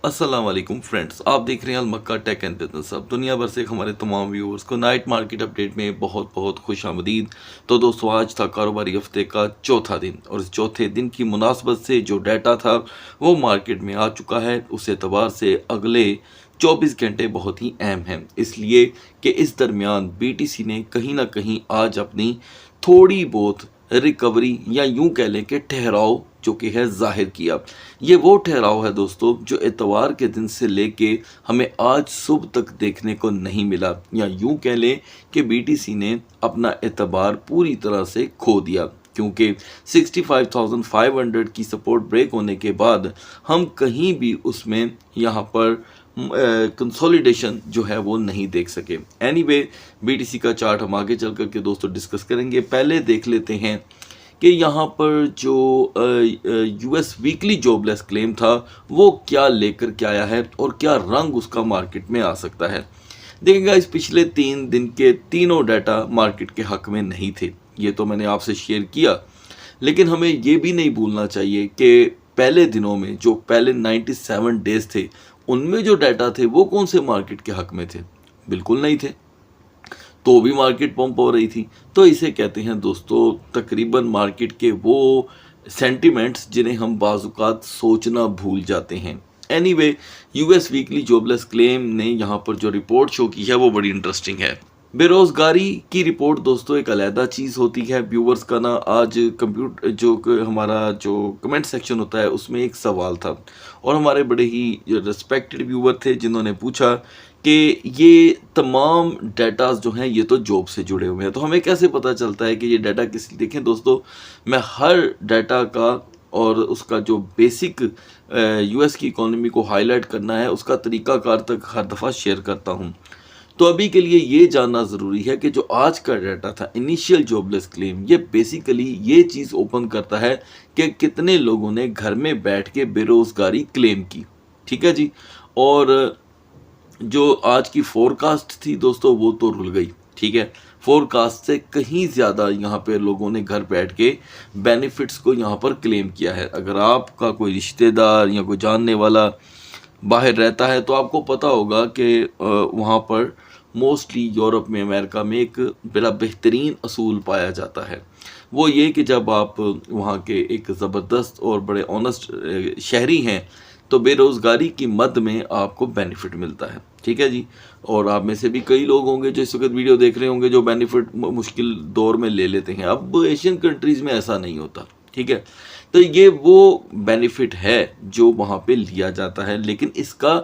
अस्सलाम वालेकुम फ्रेंड्स, आप देख रहे हैं अल मक्का टेक एंड बिजनेस। अब दुनिया भर से हमारे तमाम व्यूअर्स को नाइट मार्केट अपडेट में बहुत बहुत खुश आमदीद। तो दोस्तों, आज था कारोबारी हफ्ते का चौथा दिन और इस चौथे दिन की मुनासबत से जो डाटा था वो मार्केट में आ चुका है। उस एतबार से अगले 24 घंटे बहुत ही अहम हैं, इसलिए कि इस दरमियान BTC ने कहीं ना कहीं आज अपनी थोड़ी बहुत रिकवरी या यूं कह लें कि ठहराव जो कि है जाहिर किया। ये वो ठहराव है दोस्तों जो एतवार के दिन से लेके हमें आज सुबह तक देखने को नहीं मिला, या यूं कह लें कि BTC ने अपना एतबार पूरी तरह से खो दिया, क्योंकि 65,500 की सपोर्ट ब्रेक होने के बाद हम कहीं भी उसमें यहाँ पर कंसोलिडेशन जो है वो नहीं देख सके। एनीवे, BTC का चार्ट हम आगे चल करके दोस्तों डिस्कस करेंगे। पहले देख लेते हैं कि यहाँ पर जो US वीकली जॉबलेस क्लेम था वो क्या लेकर के आया है और क्या रंग उसका मार्केट में आ सकता है। देखिएगा, इस पिछले 3 दिन के तीनों डाटा मार्केट के हक में नहीं थे, ये तो मैंने आपसे शेयर किया, लेकिन हमें ये भी नहीं भूलना चाहिए कि पहले दिनों में जो पहले 97 डेज थे उनमें जो डाटा थे वो कौन से मार्केट के हक में थे? बिल्कुल नहीं थे, तो भी मार्केट पंप हो रही थी। तो इसे कहते हैं दोस्तों तकरीबन मार्केट के वो सेंटिमेंट्स जिन्हें हम बाजुकात सोचना भूल जाते हैं। Anyway, US weekly jobless claim ने यहाँ पर जो रिपोर्ट शो की है वो बड़ी इंटरेस्टिंग है। बेरोजगारी की रिपोर्ट दोस्तों एक अलहदा चीज़ होती है। व्यूवर्स का ना आज हमारा जो कमेंट सेक्शन होता है उसमें एक सवाल था और हमारे बड़े ही रिस्पेक्टेड व्यूवर थे जिन्होंने पूछा कि ये तमाम डाटाज जो हैं ये तो जॉब से जुड़े हुए हैं, तो हमें कैसे पता चलता है कि ये डाटा किस लिए? देखें दोस्तों, मैं हर डाटा का और उसका जो बेसिक US की इकोनॉमी को हाईलाइट करना है उसका तरीकाकार तक हर दफ़ा शेयर करता हूँ। तो अभी के लिए ये जानना ज़रूरी है कि जो आज का डाटा था इनिशियल जॉबलेस क्लेम, ये बेसिकली ये चीज़ ओपन करता है कि कितने लोगों ने घर में बैठ के बेरोज़गारी क्लेम की। ठीक है जी। और जो आज की फोरकास्ट थी दोस्तों वो तो रुल गई। ठीक है, फोरकास्ट से कहीं ज़्यादा यहाँ पे लोगों ने घर बैठ के बेनिफिट्स को यहाँ पर क्लेम किया है। अगर आपका कोई रिश्तेदार या कोई जानने वाला बाहर रहता है तो आपको पता होगा कि वहाँ पर मोस्टली यूरोप में, अमेरिका में एक बड़ा बेहतरीन असूल पाया जाता है। वो ये कि जब आप वहाँ के एक ज़बरदस्त और बड़े ऑनेस्ट शहरी हैं तो बेरोज़गारी की मद में आपको बेनिफिट मिलता है। ठीक है जी। और आप में से भी कई लोग होंगे जो इस वक्त वीडियो देख रहे होंगे जो बेनिफिट मुश्किल दौर में ले लेते हैं। अब एशियन कंट्रीज़ में ऐसा नहीं होता। ठीक है, तो ये वो बेनिफिट है जो वहाँ पे लिया जाता है, लेकिन इसका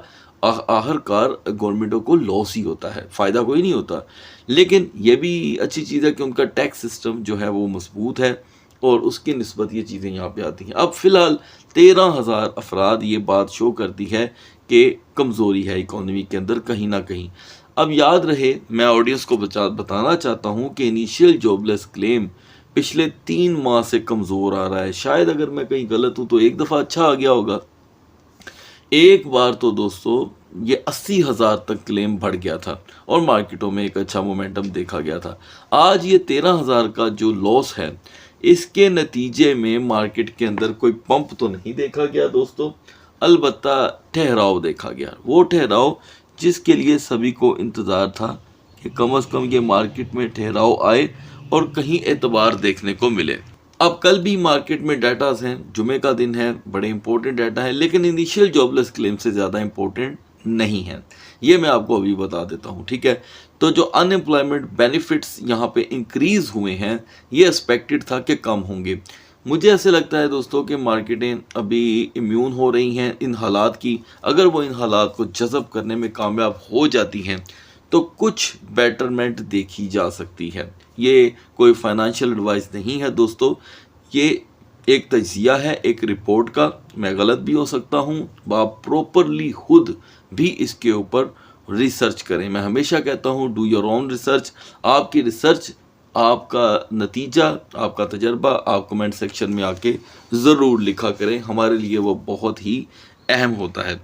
आखिरकार गवर्नमेंटों को लॉस ही होता है, फ़ायदा कोई नहीं होता। लेकिन ये भी अच्छी चीज़ है कि उनका टैक्स सिस्टम जो है वो मजबूत है और उसकी निस्बत ये चीज़ें यहाँ पे आती हैं। अब फ़िलहाल 13,000 अफराद ये बात शो करती है कि कमज़ोरी है इकोनॉमी के अंदर कहीं ना कहीं। अब याद रहे, मैं ऑडियंस को बताना चाहता हूँ कि इनिशियल जॉबलेस क्लेम पिछले 3 माह से कमज़ोर आ रहा है। शायद अगर मैं कहीं गलत हूँ तो एक दफ़ा अच्छा आ गया होगा। एक बार तो दोस्तों ये 80,000 तक क्लेम बढ़ गया था और मार्केटों में एक अच्छा मोमेंटम देखा गया था। आज ये 13,000 का जो लॉस है इसके नतीजे में मार्केट के अंदर कोई पंप तो नहीं देखा गया दोस्तों, अलबत्ता ठहराव देखा गया। वो ठहराव जिसके लिए सभी को इंतज़ार था कि कम से कम ये मार्केट में ठहराव आए और कहीं एतबार देखने को मिले। अब कल भी मार्केट में डाटाज हैं, जुमे का दिन है, बड़े इंपॉर्टेंट डाटा है, लेकिन इनिशियल जॉबलेस क्लेम से ज़्यादा इंपॉर्टेंट नहीं है, ये मैं आपको अभी बता देता हूँ। ठीक है, तो जो अनएम्प्लॉयमेंट बेनिफिट्स यहाँ पे इंक्रीज़ हुए हैं ये एक्सपेक्टेड था कि कम होंगे। मुझे ऐसे लगता है दोस्तों कि मार्केटें अभी इम्यून हो रही हैं इन हालात की। अगर वो इन हालात को जज़ब करने में कामयाब हो जाती हैं तो कुछ बेटरमेंट देखी जा सकती है। ये कोई फाइनेंशियल एडवाइस नहीं है दोस्तों, ये एक तजिया है एक रिपोर्ट का। मैं गलत भी हो सकता हूँ, आप प्रॉपरली खुद भी इसके ऊपर रिसर्च करें। मैं हमेशा कहता हूँ डू योर ओन रिसर्च। आपकी रिसर्च, आपका नतीजा, आपका तजर्बा आप कमेंट सेक्शन में आके ज़रूर लिखा करें, हमारे लिए वो बहुत ही अहम होता है।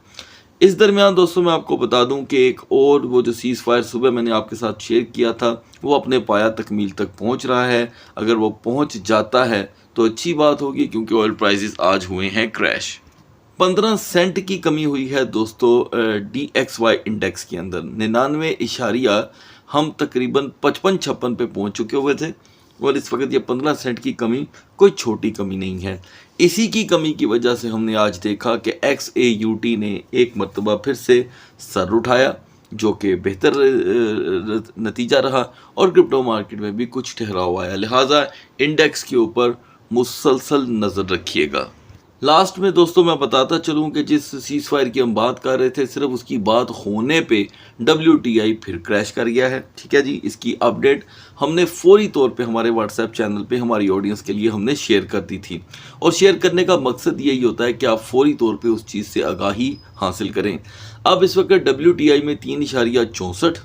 इस दरमियान दोस्तों मैं आपको बता दूं कि एक और वो जो सीज़ फायर सुबह मैंने आपके साथ शेयर किया था वो अपने पाया तकमील तक पहुंच रहा है। अगर वो पहुंच जाता है तो अच्छी बात होगी, क्योंकि ऑयल प्राइसेस आज हुए हैं क्रैश। 15 सेंट की कमी हुई है दोस्तों DXY इंडेक्स के अंदर। 99 हम तकरीबन 55-56 पे पहुंच चुके हुए थे और इस वक्त ये 15 सेंट की कमी कोई छोटी कमी नहीं है। इसी की कमी की वजह से हमने आज देखा कि XAUT ने एक मरतबा फिर से सर उठाया, जो कि बेहतर नतीजा रहा और क्रिप्टो मार्केट में भी कुछ ठहराव आया। लिहाजा इंडेक्स के ऊपर मुसलसल नज़र रखिएगा। लास्ट में दोस्तों मैं बताता चलूं कि जिस सीज फायर की हम बात कर रहे थे, सिर्फ उसकी बात होने पे WTI फिर क्रैश कर गया है। ठीक है जी, इसकी अपडेट हमने फौरी तौर पे हमारे व्हाट्सएप चैनल पे हमारी ऑडियंस के लिए हमने शेयर कर दी थी और शेयर करने का मकसद यही होता है कि आप फौरी तौर पे उस चीज़ से आगाही हासिल करें। अब इस वक्त WTI में 3.64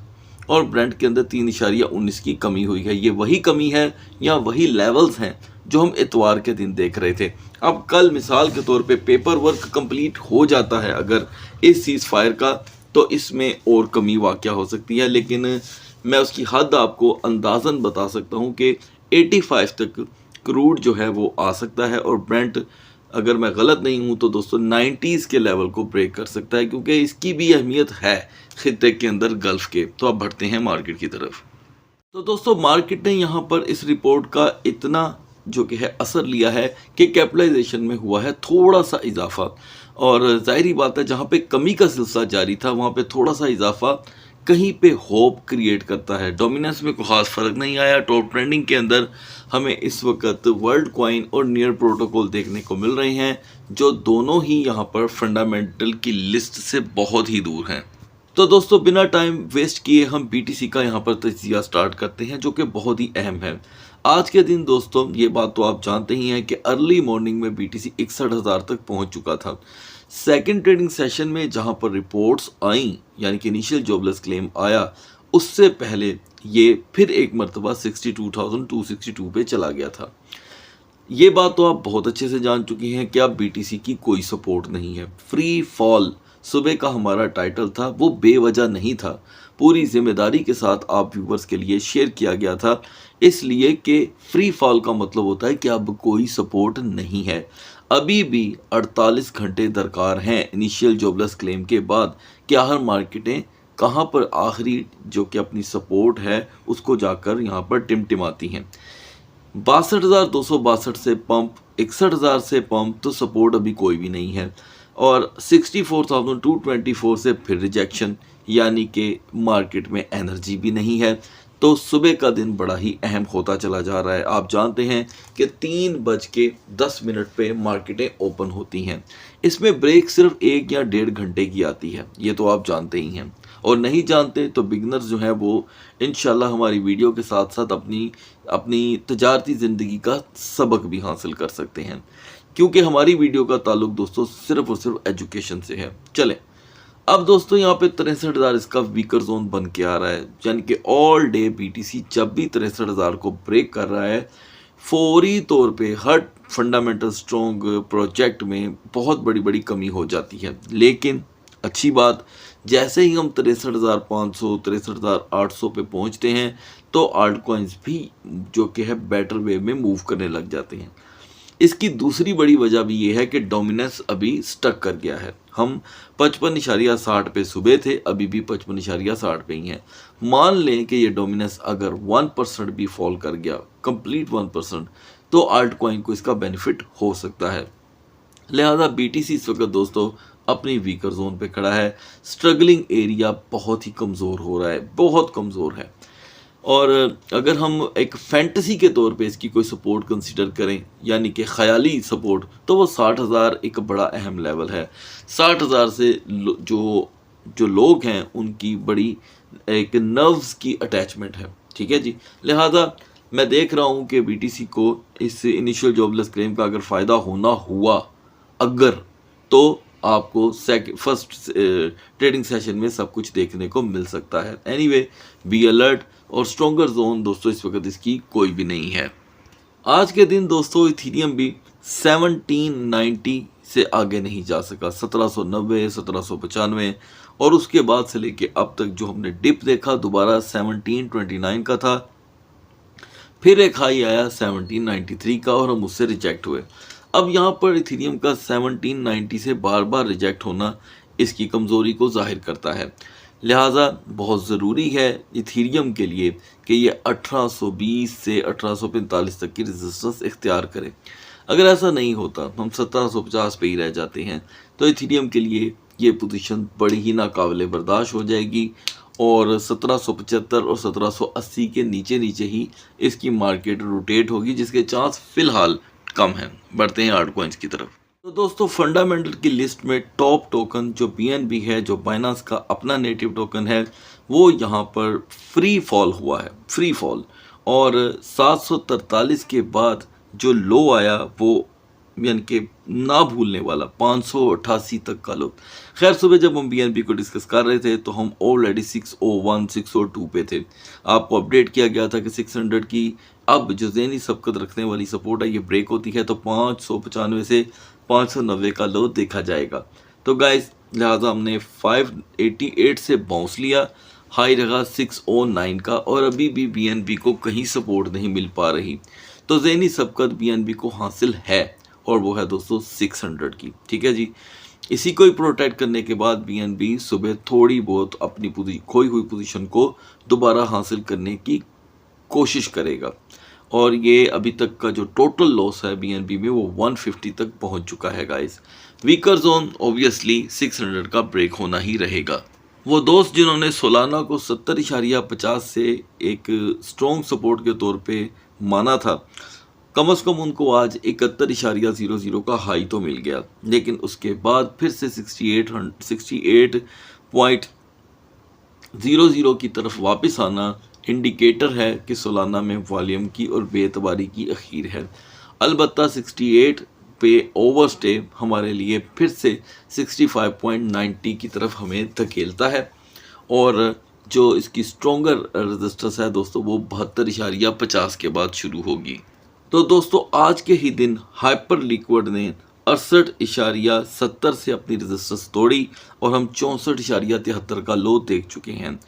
और ब्रेंट के अंदर 3.19 की कमी हुई है। ये वही कमी है या वही लेवल्स हैं जो हम इतवार के दिन देख रहे थे। अब कल मिसाल के तौर पे पेपर वर्क कंप्लीट हो जाता है अगर इस सीज फायर का, तो इसमें और कमी वाक़या हो सकती है, लेकिन मैं उसकी हद आपको अंदाज़न बता सकता हूँ कि 85 तक क्रूड जो है वो आ सकता है और ब्रेंट, अगर मैं गलत नहीं हूँ तो दोस्तों 90s के लेवल को ब्रेक कर सकता है, क्योंकि इसकी भी अहमियत है खित्ते के अंदर गल्फ़ के। तो अब बढ़ते हैं मार्केट की तरफ। तो दोस्तों मार्केट ने यहाँ पर इस रिपोर्ट का इतना जो कि है असर लिया है कि कैपिटलाइजेशन में हुआ है थोड़ा सा इजाफा, और जाहिर बात है जहाँ पे कमी का सिलसिला जारी था वहाँ पे थोड़ा सा इजाफा कहीं पे होप क्रिएट करता है। डोमिनेंस में कोई खास फर्क नहीं आया। टॉप ट्रेंडिंग के अंदर हमें इस वक्त वर्ल्ड कॉइन और नियर प्रोटोकॉल देखने को मिल रहे हैं, जो दोनों ही यहाँ पर फंडामेंटल की लिस्ट से बहुत ही दूर हैं। तो दोस्तों बिना टाइम वेस्ट किए हम BTC का यहाँ पर तजिया स्टार्ट करते हैं, जो कि बहुत ही अहम है। आज के दिन दोस्तों ये बात तो आप जानते ही हैं कि अर्ली मॉर्निंग में BTC 61,000 तक पहुंच चुका था। सेकंड ट्रेडिंग सेशन में जहां पर रिपोर्ट्स आई, यानी कि इनिशियल जॉबलेस क्लेम आया, उससे पहले ये फिर एक मरतबा 62,262 पे चला गया था। ये बात तो आप बहुत अच्छे से जान चुकी हैं कि अब BTC की कोई सपोर्ट नहीं है। फ्री फॉल सुबह का हमारा टाइटल था, वो बेवजह नहीं था, पूरी जिम्मेदारी के साथ आप व्यूवर्स के लिए शेयर किया गया था, इसलिए कि फ्री फॉल का मतलब होता है कि अब कोई सपोर्ट नहीं है। अभी भी 48 घंटे दरकार हैं इनिशियल जॉबलेस क्लेम के बाद कि हर मार्केटें कहाँ पर आखिरी जो कि अपनी सपोर्ट है उसको जाकर यहाँ पर टिमटिमाती हैं। 62,262 से पंप, 61,000 से पंप, तो सपोर्ट अभी कोई भी नहीं है। और 64,224 से फिर रिजेक्शन, यानी कि मार्केट में एनर्जी भी नहीं है। तो सुबह का दिन बड़ा ही अहम होता चला जा रहा है। आप जानते हैं कि 3:10 पे मार्केटें ओपन होती हैं। इसमें ब्रेक सिर्फ 1 या 1.5 घंटे की आती है, ये तो आप जानते ही हैं। और नहीं जानते तो बिगनर्स जो हैं वो इंशाल्लाह हमारी वीडियो के साथ साथ अपनी तजारती ज़िंदगी का सबक भी हासिल कर सकते हैं, क्योंकि हमारी वीडियो का ताल्लुक दोस्तों सिर्फ और सिर्फ एजुकेशन से है। चलें, अब दोस्तों यहाँ पे 63,000 इसका वीकर जोन बन के आ रहा है, यानी कि ऑल डे BTC जब भी 63,000 को ब्रेक कर रहा है, फौरी तौर पे हर फंडामेंटल स्ट्रॉन्ग प्रोजेक्ट में बहुत बड़ी बड़ी कमी हो जाती है। लेकिन अच्छी बात, जैसे ही हम 63,500 63,800 पे पहुँचते हैं तो आल्ट कॉइन्स भी जो कि है बेटर वे में मूव करने लग जाते हैं। इसकी दूसरी बड़ी वजह भी ये है कि डोमिनेंस अभी स्टक कर गया है। हम 55.60 पे सुबह थे, अभी भी 55.60 पे ही हैं। मान लें कि ये डोमिनेंस अगर 1% भी फॉल कर गया, कंप्लीट 1%, तो आल्ट कॉइन को इसका बेनिफिट हो सकता है। लिहाजा BTC इस वक्त दोस्तों अपनी वीकर जोन पे खड़ा है। स्ट्रगलिंग एरिया बहुत ही कमज़ोर हो रहा है, बहुत कमज़ोर है। और अगर हम एक फैंटेसी के तौर पे इसकी कोई सपोर्ट कंसीडर करें, यानी कि ख़याली सपोर्ट, तो वो 60,000 एक बड़ा अहम लेवल है। 60,000 से जो लोग हैं उनकी बड़ी एक नर्व्स की अटैचमेंट है। ठीक है जी, लिहाजा मैं देख रहा हूँ कि BTC को इस इनिशियल जॉबलेस क्लेम का अगर फ़ायदा होना हुआ अगर, तो आपको फर्स्ट ट्रेडिंग सेशन में सब कुछ देखने को मिल सकता है। एनीवे, बी अलर्ट, और स्ट्रॉन्गर जोन दोस्तों इस वक्त इसकी कोई भी नहीं है। आज के दिन दोस्तों इथीरियम भी 1790 से आगे नहीं जा सका। 1790, 1795 और उसके बाद से लेके अब तक जो हमने डिप देखा दोबारा 1729 का था, फिर एक हाई आया 1793 का और हम उससे रिजेक्ट हुए। अब यहाँ पर इथेरियम का 1790 से बार बार रिजेक्ट होना इसकी कमज़ोरी को जाहिर करता है। लिहाजा बहुत ज़रूरी है इथेरियम के लिए कि ये 1820 से 1845 तक की रेजिस्टेंस इख्तियार करे। अगर ऐसा नहीं होता, हम 1750 पे ही रह जाते हैं, तो इथेरियम के लिए ये पोजीशन बड़ी ही नाकाबिले बर्दाश्त हो जाएगी और 1775 और 1780 के नीचे नीचे ही इसकी मार्केट रोटेट होगी, जिसके चांस फिलहाल कम हैं। बढ़ते हैं आर्ट कॉइन्स की तरफ। तो दोस्तों फंडामेंटल की लिस्ट में टॉप टोकन जो BNB है, जो बाइनांस का अपना नेटिव टोकन है, वो यहाँ पर फ्री फॉल हुआ है, फ्री फॉल। और 743 के बाद जो लो आया वो यानी कि ना भूलने वाला 588 तक का लो। खैर सुबह जब हम BNB को डिस्कस कर रहे थे तो हम ऑलरेडी 601 602 पे थे। आपको अपडेट किया गया था कि 600 की अब जो ज़हनी सबकत रखने वाली सपोर्ट है ये ब्रेक होती है तो 595 से 590 का लो देखा जाएगा। तो गाइस लिहाजा हमने 588 से बाउंस लिया, हाई रहा 609 का और अभी भी BNB को कहीं सपोर्ट नहीं मिल पा रही। तो ज़हनी सबकत BNB को हासिल है और वो है दोस्तों 600 की। ठीक है जी, इसी को ही प्रोटेक्ट करने के बाद BNB सुबह थोड़ी बहुत अपनी खोई हुई पोजीशन को दोबारा हासिल करने की कोशिश करेगा और ये अभी तक का जो टोटल लॉस है BNB में वो 150 तक पहुंच चुका है गाइस। वीकर जोन ऑब्वियसली 600 का ब्रेक होना ही रहेगा। वो दोस्त जिन्होंने सोलाना को 70.50 से एक स्ट्रॉन्ग सपोर्ट के तौर पे माना था, कम से कम उनको आज 71.00 का हाई तो मिल गया, लेकिन उसके बाद फिर से 68.00 की तरफ वापस आना इंडिकेटर है कि सोलाना में वॉल्यूम की और बेतबारी की अखीर है। अलबत्ता 68 पे ओवरस्टे हमारे लिए फिर से 65.90 की तरफ हमें धकेलता है और जो इसकी स्ट्रॉन्गर रेजिस्टेंस है दोस्तों वो 72.50 के बाद शुरू होगी। तो दोस्तों आज के ही दिन हाइपर लिक्विड ने 68.70 से अपनी रेजिस्टेंस तोड़ी और हम 64.73 का लो देख चुके हैं।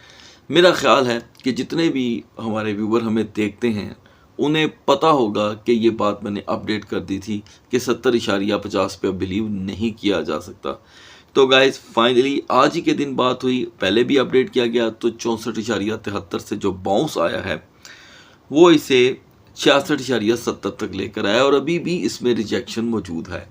मेरा ख्याल है कि जितने भी हमारे व्यूवर हमें देखते हैं उन्हें पता होगा कि ये बात मैंने अपडेट कर दी थी कि 70.50 पे बिलीव नहीं किया जा सकता। तो गाइस फाइनली आज ही के दिन बात हुई, पहले भी अपडेट किया गया, तो 64.73 से जो बाउंस आया है वो इसे 66.70 तक लेकर आया और अभी भी इसमें रिजेक्शन मौजूद है।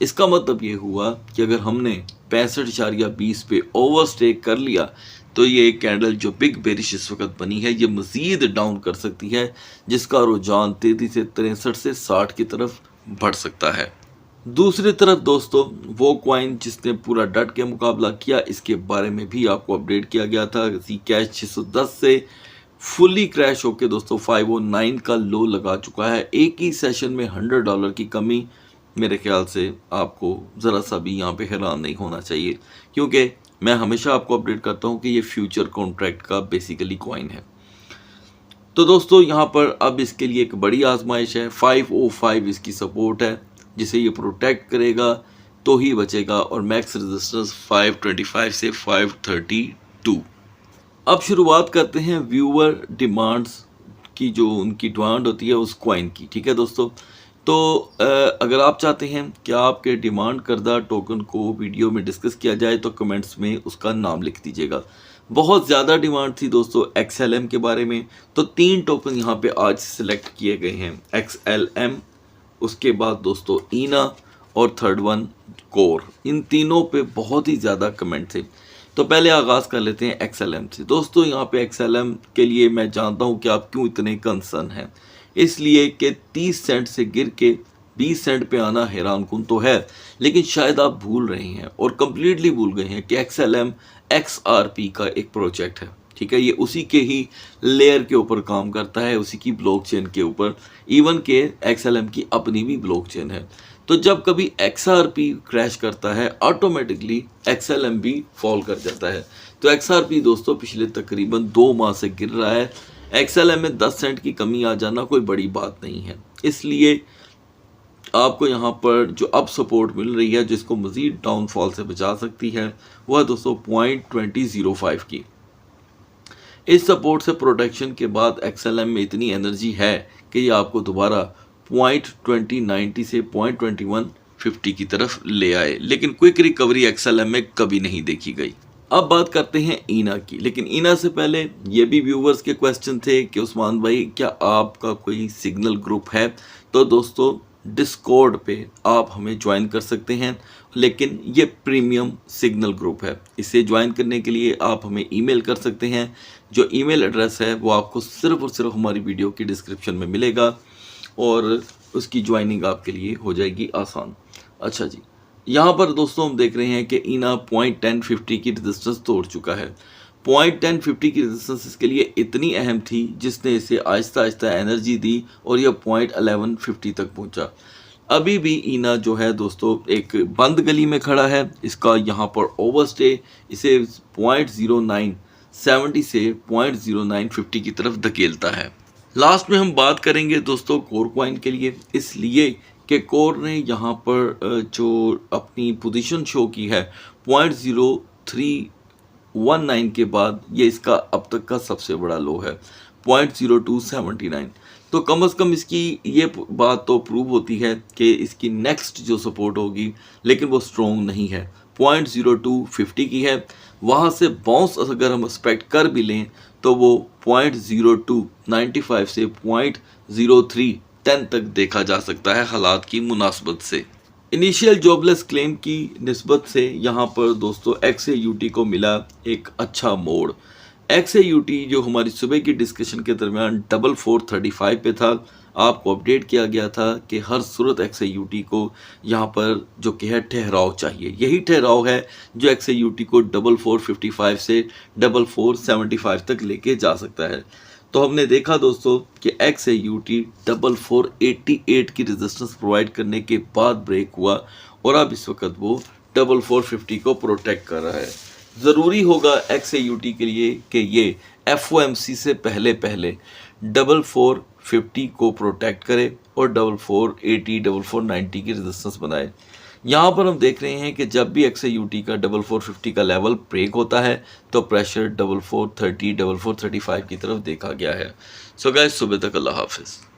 इसका मतलब ये हुआ कि अगर हमने 65.20 पे ओवरस्टे कर लिया तो ये कैंडल जो बिग बेरिश इस वक्त बनी है ये मज़ीद डाउन कर सकती है, जिसका रुझान तेज़ी से 63 से 60 की तरफ बढ़ सकता है। दूसरी तरफ दोस्तों वो कॉइन जिसने पूरा डट के मुकाबला किया, इसके बारे में भी आपको अपडेट किया गया था। Zcash 610 से फुली क्रैश होकर दोस्तों 509 का लो लगा चुका है। एक ही सेशन में $100 की कमी, मेरे ख्याल से आपको ज़रा सा भी यहाँ पे हैरान नहीं होना चाहिए, क्योंकि मैं हमेशा आपको अपडेट करता हूँ कि ये फ्यूचर कॉन्ट्रैक्ट का बेसिकली कॉइन है। तो दोस्तों यहाँ पर अब इसके लिए एक बड़ी आजमाइश है। 505 इसकी सपोर्ट है, जिसे ये प्रोटेक्ट करेगा तो ही बचेगा और मैक्स रेजिस्टेंस 525 से 532। अब शुरुआत करते हैं व्यूअर डिमांड्स की, जो उनकी डिमांड होती है उस कॉइन की। ठीक है दोस्तों, तो अगर आप चाहते हैं कि आपके डिमांड करदा टोकन को वीडियो में डिस्कस किया जाए तो कमेंट्स में उसका नाम लिख दीजिएगा। बहुत ज़्यादा डिमांड थी दोस्तों XLM के बारे में, तो 3 टोकन यहाँ पे आज सिलेक्ट किए गए हैं, XLM, उसके बाद दोस्तों ईना और थर्ड वन कोर। इन तीनों पे बहुत ही ज़्यादा कमेंट थे, तो पहले आगाज़ कर लेते हैं XLM से। दोस्तों यहाँ पे XLM के लिए मैं जानता हूँ कि आप क्यों इतने कंसर्न हैं, इसलिए कि 30 सेंट से गिर के 20 सेंट पे आना हैरान कुन तो है, लेकिन शायद आप भूल रहे हैं और कम्प्लीटली भूल गए हैं कि XLM XRP का एक प्रोजेक्ट है। ठीक है, ये उसी के ही लेयर के ऊपर काम करता है, उसी की ब्लॉकचेन के ऊपर, इवन के XLM की अपनी भी ब्लॉकचेन है। तो जब कभी XRP क्रैश करता है ऑटोमेटिकली XLM भी फॉल कर जाता है। तो XRP दोस्तों पिछले तकरीबन 2 माह से गिर रहा है। XLM में 10 सेंट की कमी आ जाना कोई बड़ी बात नहीं है, इसलिए आपको यहाँ पर जो अब सपोर्ट मिल रही है जिसको मज़ीद डाउनफॉल से बचा सकती है वह दोस्तों 0.2005 की। इस सपोर्ट से प्रोटेक्शन के बाद XLM में इतनी एनर्जी है कि ये आपको दोबारा 0.2090 से 0.2150 की तरफ ले आए, लेकिन क्विक रिकवरी XLM में कभी नहीं देखी गई। अब बात करते हैं ईना की, लेकिन ईना से पहले ये भी व्यूवर्स के क्वेश्चन थे कि उस्मान भाई क्या आपका कोई सिग्नल ग्रुप है? तो दोस्तों डिस्कॉर्ड पे आप हमें ज्वाइन कर सकते हैं, लेकिन ये प्रीमियम सिग्नल ग्रुप है। इसे ज्वाइन करने के लिए आप हमें ईमेल कर सकते हैं। जो ईमेल एड्रेस है वो आपको सिर्फ और सिर्फ हमारी वीडियो की डिस्क्रिप्शन में मिलेगा और उसकी ज्वाइनिंग आपके लिए हो जाएगी आसान। अच्छा जी, यहाँ पर दोस्तों हम देख रहे हैं कि ईना 0.1050 की रेजिस्टेंस तोड़ चुका है। 0.1050 की रेजिस्टेंस इसके लिए इतनी अहम थी जिसने इसे आहिस्ता आहिस्ता एनर्जी दी और यह 0.1150 तक पहुंचा। अभी भी ईना जो है दोस्तों एक बंद गली में खड़ा है। इसका यहाँ पर ओवरस्टे इसे 0.0970 से 0.0950 की तरफ धकेलता है। लास्ट में हम बात करेंगे दोस्तों कोर कॉइन के लिए, इसलिए कि कोर ने यहाँ पर जो अपनी पोजीशन शो की है 0.0319 के बाद, ये इसका अब तक का सबसे बड़ा लो है 0.0279। तो कम से कम इसकी ये बात तो प्रूव होती है कि इसकी नेक्स्ट जो सपोर्ट होगी, लेकिन वो स्ट्रॉन्ग नहीं है, 0.0250 की है। वहाँ से बाउंस अगर हम एक्सपेक्ट कर भी लें तो वो 0.0295 से 0.0310 तक देखा जा सकता है हालात की मुनासबत से। इनिशियल जॉबलेस क्लेम की निस्बत से यहाँ पर दोस्तों XAUT को मिला एक अच्छा मोड़। XAUT जो हमारी सुबह की डिस्कशन के दरमियान 4435 पे था, आपको अपडेट किया गया था कि हर सूरत XAUT को यहाँ पर जो कि है ठहराव चाहिए। यही ठहराव है जो XAUT को 4455 से 4475 तक लेके जा सकता है। तो हमने देखा दोस्तों कि XAUT 4488 की रेजिस्टेंस प्रोवाइड करने के बाद ब्रेक हुआ और अब इस वक्त वो 4450 को प्रोटेक्ट कर रहा है। ज़रूरी होगा XAUT के लिए कि ये FOMC से पहले 4450 को प्रोटेक्ट करे और 4480 4490 की रेजिस्टेंस बनाए। यहाँ पर हम देख रहे हैं कि जब भी XAUT का 4450 का लेवल ब्रेक होता है तो प्रेशर 4430 4435 की तरफ देखा गया है। सो गाइस, सुबह तक अल्लाह हाफिज़।